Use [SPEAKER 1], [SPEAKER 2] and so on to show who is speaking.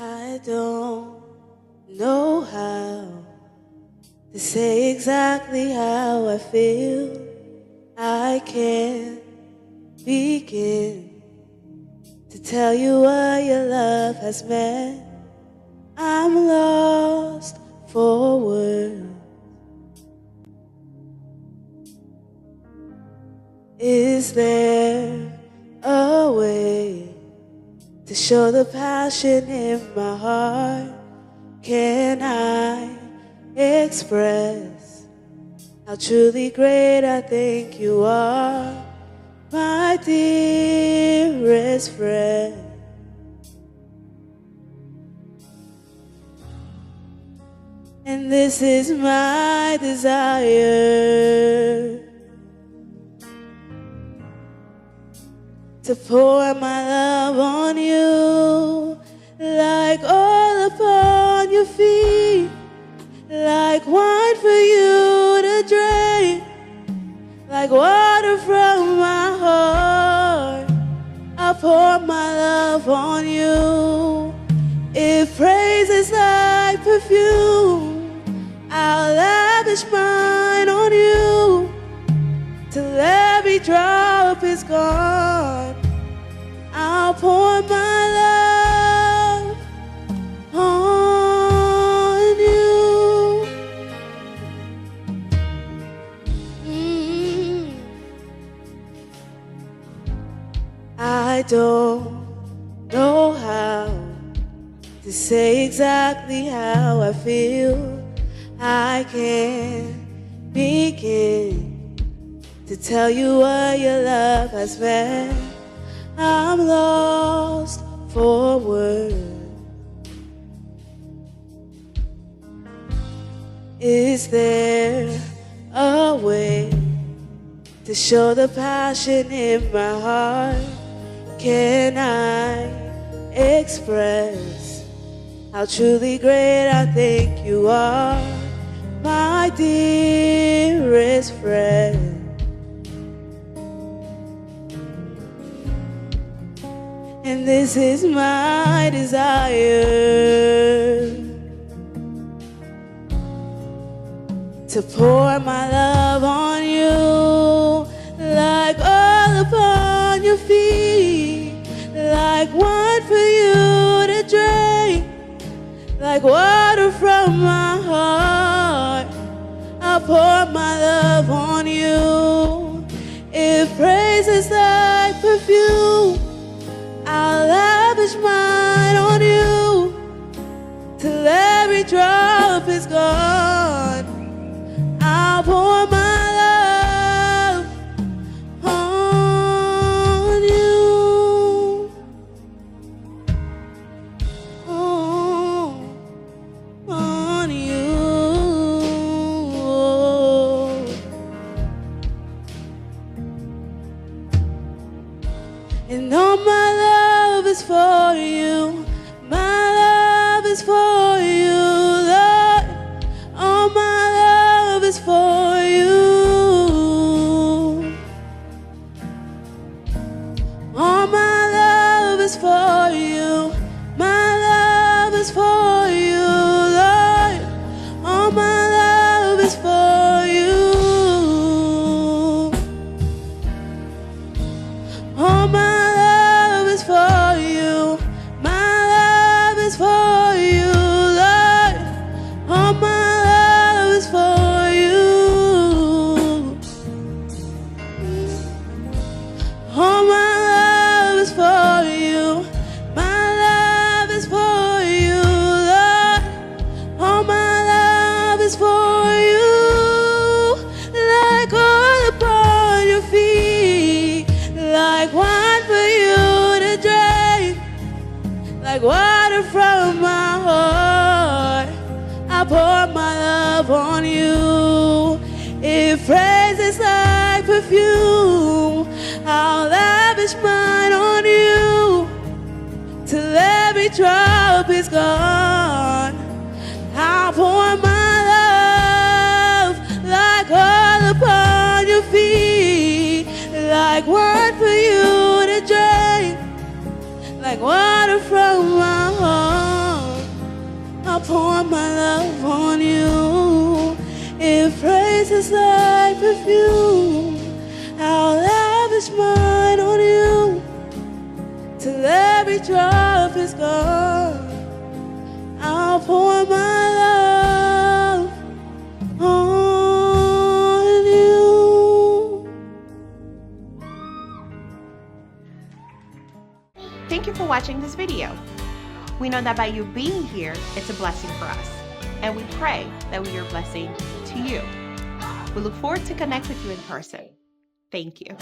[SPEAKER 1] I don't know how to say exactly how I feel. I can't begin to tell you what your love has meant. I'm lost for words. Is there a way to show the passion in my heart? Can I express how truly great I think you are, my dearest friend? And this is my desire, to pour my love on you, like oil upon your feet, like wine for you to drink, like water from my heart. I'll pour my love on you. If praise is like perfume, I'll lavish mine on you, till every drop is gone. I'll pour my love on you. I don't know how to say exactly how I feel. I can't begin to tell you what your love has meant. I'm lost for words. Is there a way to show the passion in my heart? Can I express how truly great I think you are, my dearest friend? And this is my desire, to pour my love on you, like oil upon your feet, like wine for you to drink, like water from my heart. I'll pour my love on you. If praise is like perfume, I'll lavish mine on you, till every drop is gone. I'll pour my love on you, on you. And all my love is for you, my love is for you, Lord. All my love is for you. All my love is for you, my love is for you, Lord. All my love is for you. All my for you, my love is for you, Lord. All my love is for you. All my love is for you, my love is for you, Lord. All my love is for you, like oil upon your feet, like wine for you, like water from my heart. I pour my love on you. If praise is like perfume, I'll lavish mine on you, till every drop is gone. I'll pour my love like oil upon your feet, like wine for you to drink, like water from my heart. I'll pour my love on you. If praise is like perfume, I'll lavish mine on you till every drop is gone. I'll pour my love on you.
[SPEAKER 2] Thank you for watching this video. We know that by you being here, it's a blessing for us. And we pray that we are a blessing to you. We look forward to connect with you in person. Thank you.